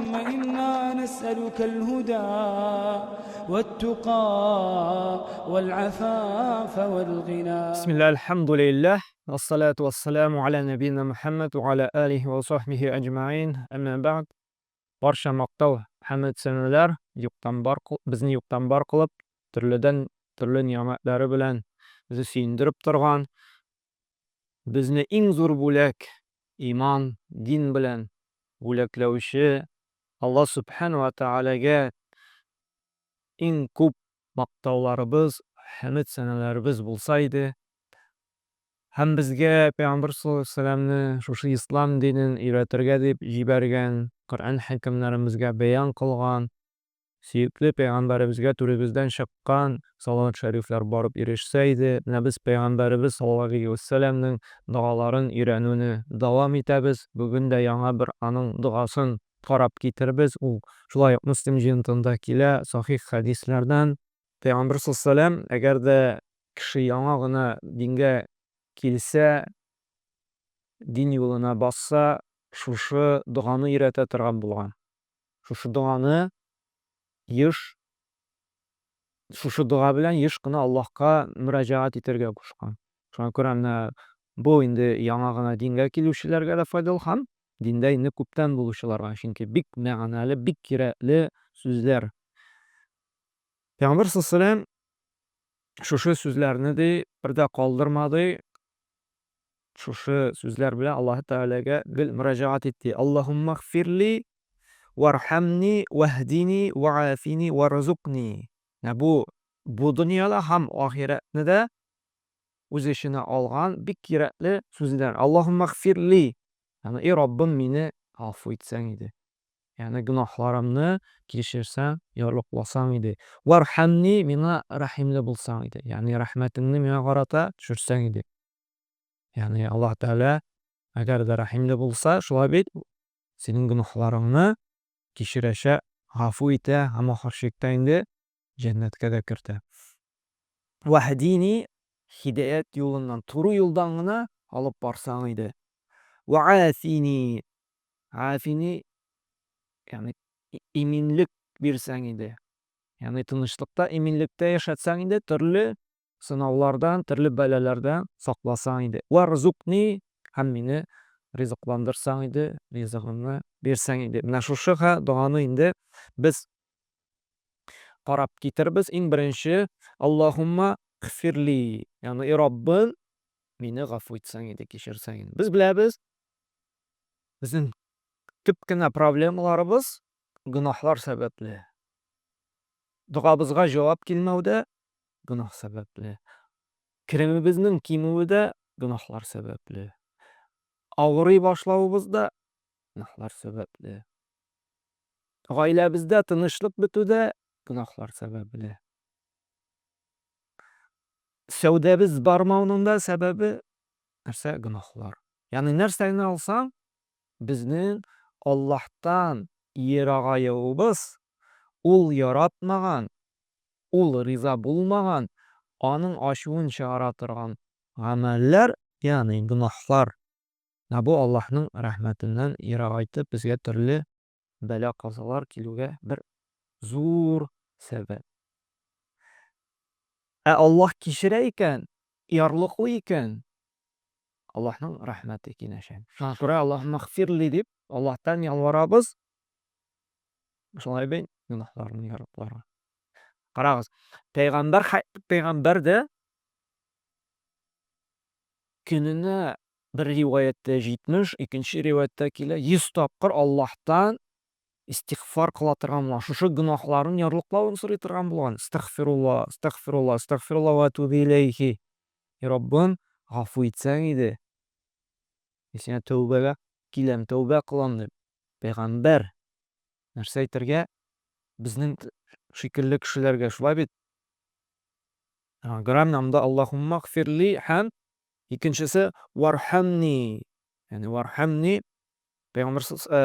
اللهم إنا نسألك الهدى والتقى والعفاف والغنى. بسم الله الحمد لله والصلاة والسلام على نبينا Muhammad ve ala alihi ve sahbihi ecmaîn. Amma ba'd. Barcha maqtav, hamd sanalar bizni yo'qdan bor qilib, turli ne'matlari bilan bizni suyundirib turgan, bizni eng zo'r bo'lak iymon, din bilan bo'laklovchi Alloh subhanahu va taolaga eng ko'p maqtovlarimiz, hamd sanalarimiz bo'lsa edi. Hem bizga Peygamber sallallohu alayhi vasallamni şuşu islom dinin öğretirge deb jibergen, Qur'on hikimlerimizge beyan qilgan, suyukli Peygamberimizge türübüzden çıqqan salavat şerifler barıp erişseydi, biz Peygamberimiz sallallahu aleyhi ve sellem'nin duaların öğrenүүnü davam etebіз. Bugün de yana bir anın duasın qarab getiribіз. Şulay Müslim jintında kile sahih hadislerden Peygamber sallallahu aleyhi ve sellem eğer de kişi yana gına dinge kilse, din yoluna bassa, şuşu duanı öğrete turgan bulgan. Şuşu duanı şuşu dua bilen еш кына Allah'a müracaat eterge kuşkan. Şuna ko'ra bu indi yana gına dinge kiluvchilarga da foydali ham, dinde indi ko'pdan buluşularga. Çünkü bik ma'nali, bik kerakli so'zlar. Peygamber sallallohu alayhi vasallam şuşu so'zlarni de birda qoldirmadi. Şuşu so'zlar bilan Alloh taolaga gil müracaat etdi. Allohumma g'firli varhamni vahdini va'afini warzuqni. Bu dunyoda ham oxiratni de o'z ishini olgan bik kerakli so'zlar. Allohumma g'firli. Yani ey Robbim meni afv etsang edi. Yani gunohlarimni kechirsan, yorliqlasang edi. Varhamni, meni rahimli bo'lsang edi. Yani rahmatingni menga qarata tushirsang edi. Yani Allah Teala agar da rahimli bo'lsa, shulay bit sening gunohlaringni kechirasha, afv eta, hamma oxirida endi jannatga da kirdi. Vahdini, hidayat yo'lidan, to'g'ri yo'ldan gina olib borsang edi. Va'afini, afini yani eminlik bersang edi. Yani tinchlikda, eminlikda yashatsang edi, turli sinovlardan, turli balalardan saqlasang edi. Warzuqni, ham meni rizqlandirsang edi, rizqimni bersang edi. Mana shu duoni endi biz qarab ketiribіз. Eng birinchi Allohumma g'firli, yani ey Robbim meni g'afv etsang edi, kechirsang edi. Biz bilamiz, bizning ko'pgina problemalarimiz gunohlar sababli. Duomizga javob kelmavda gunoh sababli. Kirimimizning kemuvida gunohlar sababli. Og'riy boshlavimizda gunohlar sababli. Oilamizda tinchlik bituvida gunohlar sababli. Savdamiz bormog'ida sababi narsa gunohlar. Yani narsani olsang, bizning Allohdan yiroqayuvimiz, ul yaratmagan, ul rizo bo'lmagan, onun ashuvin chaqira turgan amallar, yani gunohlar. Bu Allohning rahmatidan yiroqaytib bizga turli balo qazolar keluga bir zo'r sabab. Allah kechira ekan, yorliqli ekan, Allohning rahmati ekan. Shuna ko'ra Allohumma g'firli deb Allohdan yolvoramiz. Shunday ben gunohlarni yorliqlar. Qarag'iz, payg'ambarda kunini bir rivoyatda 70, ikkinchi rivoyatda 100 topqir Allohdan istig'for qila turgan bo'lgan. Shu gunohlarini yorliqlovini so'ray turgan bo'lgan. Astagfirullah, astagfirullah, astagfirullah va atubu ilayhi. Ey Robbim, afv etsang edi. Sen tavbaga kelam, tavba qilam deb payg'ambar narsa aytirga bizning shekilli kishilarga shulay bit. Gram namda Allohumma g'firli ham, ikkinchisi varhamni. Yani varhamni Peygamber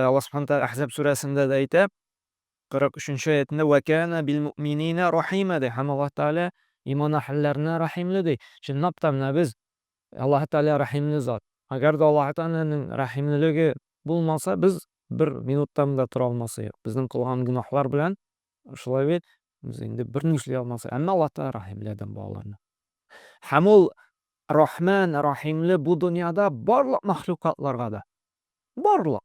Allah subhanahu taala Ahzab surasida da aytib, 43-oyatida va kana bil mu'minina rahima de. Ham Alloh taala iymon ahllarini rahimli de. Shunday tamna biz Alloh taala rahimli zot. Agar da Alloh taolaning rahimliligi bo'lmasa, biz bir minуттан да тора алмасы юк. Безнең кылган гөнаһлар белән шулай бит без инде берни эшли алмассыз. Әмма Аллаһ Тәала рәхимле адәм балаларына. Һәм ул Рахман, Рәхимле бу дөньяда барлык мәхлукатларга да. Барлык.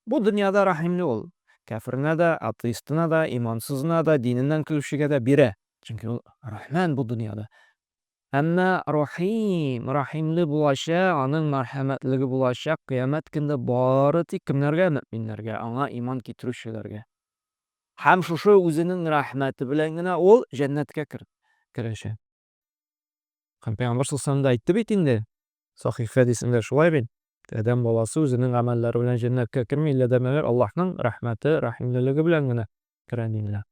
Бу дөньяда рәхимле ул. Кафирына да, атеистына да, имансызына да, диненнән көлүчегә дә бирә. Чөнки ул Рахман бу дөньяда. Әмма Рахим, рәхимле булачак, аның мәрхәмәтлеге булачак кыямәт көндә бары тик кемнәргә? Мөэминнәргә, аңа иман китерүчеләргә. Һәм шушы үзенең рәхмәте белән генә ул җәннәткә керәчәк. Һәм Пәйгамбер саллаллаһу алейһи ва сәлләм әйтте бит инде. Сахих хәдисендә шулай бит. Адәм баласы үзенең гамәлләре белән җәннәткә керми, иллә дә мәгәр Аллаһның рәхмәте, рәхимлелеге белән генә керә динләр.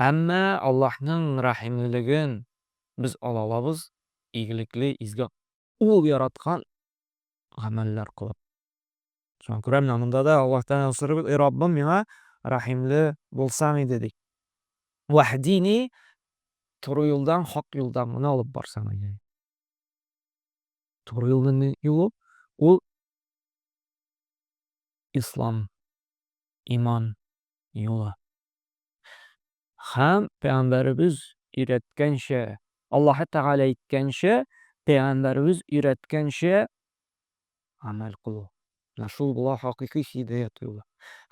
Әмма Аллаһның рәхимлелеген без ала алабыз игелекле, изге ул яраткан гамәлләр кылып. Шуңа күрә менә монда да Аллаһ Тәгалә сорый: "Эй Раббым, миңа рәхимле булсаң иде" ди. "Ваһдини" туры юлдан, хак юлдан гына алып барсаң иде. Туры юлның юлы ул ислам, иман юлы. Һәм Пәйгамбәребез өйрәткәнчә, Аллаһы Тәгалә әйткәнчә, Пәйгамбәребез өйрәткәнчә гамәл кылу. Менә шул була хакыйкый һидаят юлы.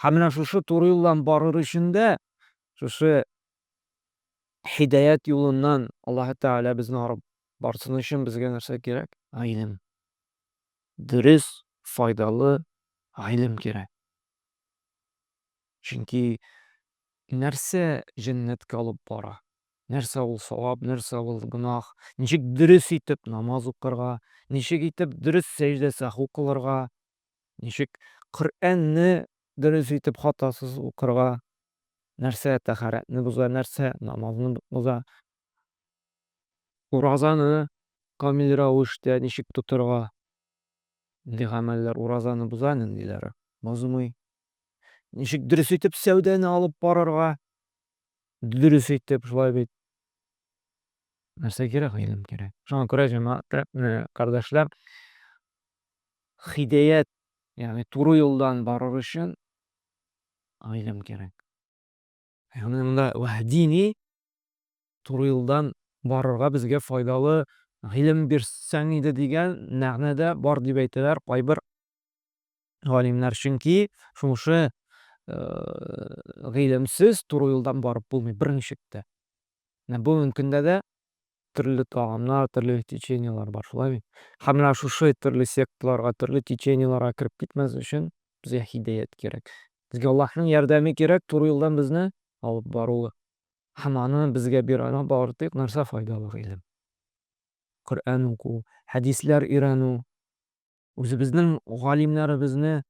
Һәм менә шушы туры юлдан барыр өчен дә, шушы һидаят юлыннан Аллаһы Тәгалә безне арып барсын өчен безгә нәрсә кирәк? Гыйлем. Дөрес, файдалы гыйлем кирәк. Чөнки нәрсә җәннәткә алып бара? Нәрсә ул савап, нәрсә ул гөнаһ? Ничек дөрес итеп намаз укырга? Ничек итеп дөрес сәҗдә сәһү кылырга? Ничек Коръәнне дөрес итеп хатасыз укырга? Нәрсә тәһарәтне боза, нәрсә намазны боза? Уразаны камил рәвештә ничек тотырга? Нинди гамәлләр уразаны боза, ниндиләре бозмый? Ничек дөрес итеп сәүдәне алып барырга? Дөрес итеп шулай бит. Нәрсә кирәк? Гыйлем кирәк. Шуңа күрә җәмәгатьтә, кардәшләр, һидаят, ягъни туры юлдан барыр өчен гыйлем кирәк. Ягъни монда ваһдини туры юлдан барырга безгә файдалы гыйлем бирсәң иде дигән мәгънәдә бар дип әйтәләр кайбер галимнәр. Чөнки шушы гыйлемсез туры юлдан барып булмый берничек тә. Менә бүгенге көндә дә төрле тагымнар, төрле течениелар бар, шулай бит. Һәм менә шушы төрле секталарга, төрле течениеларга кереп китмәс өчен безгә һидаят кирәк. Безгә Аллаһның ярдәме кирәк туры юлдан безне алып баруы. Һәм аны безгә бирә бары тик нәрсә? Файдалы гыйлем. Коръән уку, хәдисләр өйрәнү, үзебезнең галимнәребезне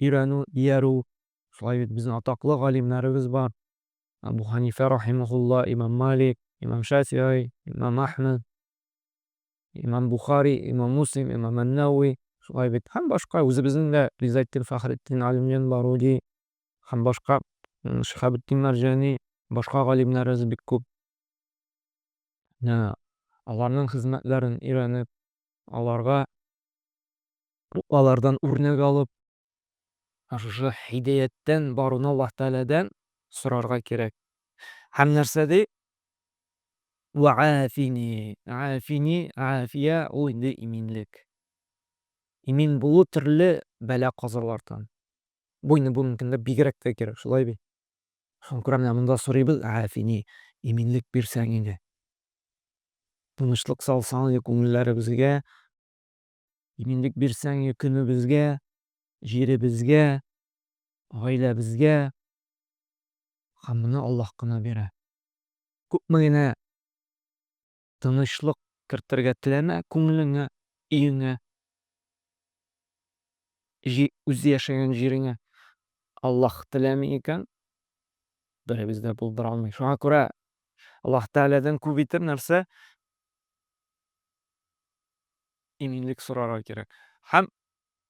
өйрәнү, иярү. Шулай бит безнең атаклы галимнәребез бар. Абу Ханифа рахимаһулла, Имам Малик, Имам Шафиғи, Имам Ахмад, Имам Бухари, Имам Муслим, Имам Ан-Навави, шулай бит. Һәм башка үзебезнең дә Ризаэтдин Фәхретдин Алимҗан Баруди һәм башка Шиһабетдин Марҗани, башка галимнәребез бик күп. Аларның хезмәтләрен өйрәнеп, алардан үрнәк алып, шушы һидаяттан баруны Аллаһ Тәгаләдән сорарга кирәк. Һәм нәрсә ди? Ва'афини. Афини, афия ул инде иминлек. Имин булу төрле бәла-казалардан. Бу инде бүгенге көндә бигрәк тә кирәк, шулай бит. Шуңа күрә менә монда сорыйбыз: афини, иминлек бирсәң иде. Тынычлык салсаң иде күңелләребезгә, иминлек бирсәң иде көнебезгә, җиребезгә, гаиләбезгә. Һәм моны Аллаһ кына бирә. Күпме генә тынычлык кертергә теләмә күңелеңә, өеңә, үзе яшәгән җиреңә. Аллаһ теләми икән, беребез дә булдыра алмый. Шуңа күрә Аллаһ Тәгаләдән күп итеп нәрсә? Иминлек сорарга кирәк. Һәм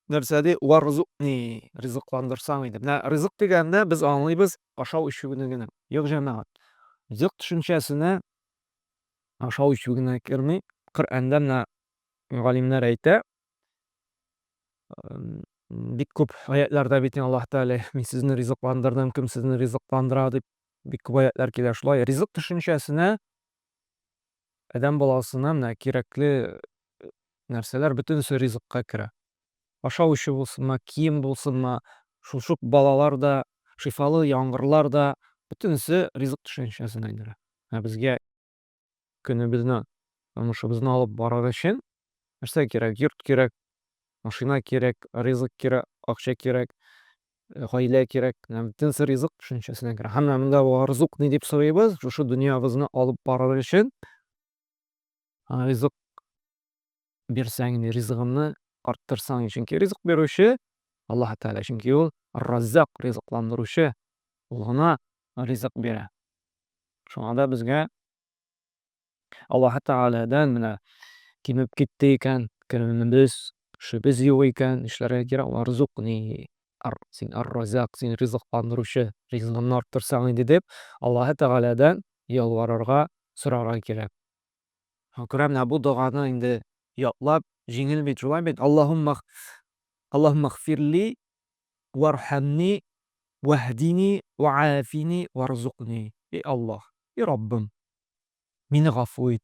нәрсә ди? Варзукни, ризыкландырсаң иде. Менә ризык дигәндә без аңлыйбыз ашау-эчүне генә. Юк, җәмәгать. Ризык төшенчәсенә ашау-эчү генә керми. Коръәндә менә галимнәр әйтә, Бик күп аятларда бит Аллаһ Тәгалә "Мин сезне ризыкландырдым, кем сезне ризыкландыра" дип бик күп аятлар килә. Шулай ризык төшенчәсенә адәм баласына менә кирәкле нәрсәләр бөтенесе ризыкка керә. Ашау-эчү булсынмы, кием булсынмы, шушы балалар да, шифалы яңгырлар да бөтенесе ризык төшенчәсенә керә. Безгә көнебезне, тормышыбызны алып барыр өчен нәрсә кирәк? Йорт кирәк, машина кирәк, ризык кирәк, акча кирәк, гаилә кирәк. Бөтенесе ризык төшенчәсенә керә. Һәм менә монда ризык ни дип сорыйбыз? Шушы дөньябызны алып барыр өчен ризык бирсәң, ризыгымны арттырсаң. Чөнки ризык бирүче Аллаһ Тәгалә. Чөнки ул Ар-Раззак, ризыкландыручы. Ул гына ризык бирә. Шуңа да безгә Аллаһ Тәгаләдән менә кимеп китте икән, көнебез, эшебез юк икән, нишләргә кирәк? Варзукни, син Ар-Раззак, син ризыкландыручы, ризыгымны арттырсаң иде дип, Аллаһ Тәгаләдән ялварырга, сорарга кирәк. Күрә менә бу доганы инде ятлап җиңел бит, шулай бит? Аллаһумма гфирли вархамни ваһдини ваафини варзукни. И Аллаһ, и Раббым, мине гафу ит.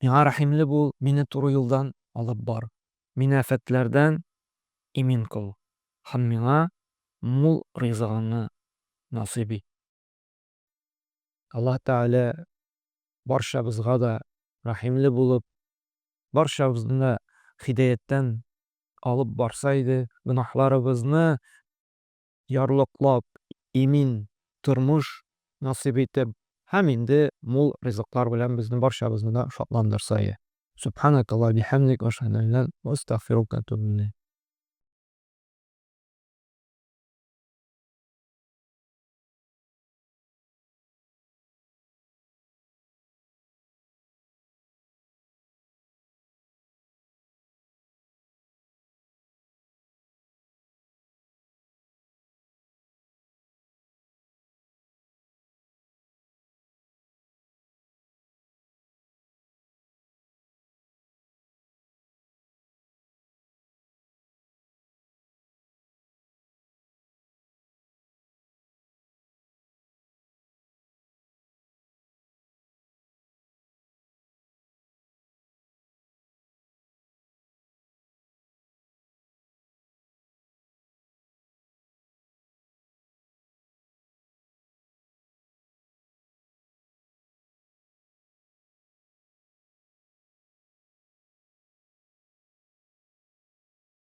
Миңа рәхимле бул, мине туры юлдан алып бар. Мине афәтләрдән имин кыл. Һәм миңа мул ризыгыңны насыйп ит. Аллаһ Тәгалә барчабызга да рәхимле булып, барчабызны да һидаятьтән алып барса иде, гөнаһларыбызны ярлыклап, имин тормыш насыйп итеп, һәм инде мул ризыклар белән безне барчабызны да шатландырса иде. Субханакалла ва бихамдик, ва ашһаду ан ла илаһа илля анта, астагъфирука ва атубу илейк.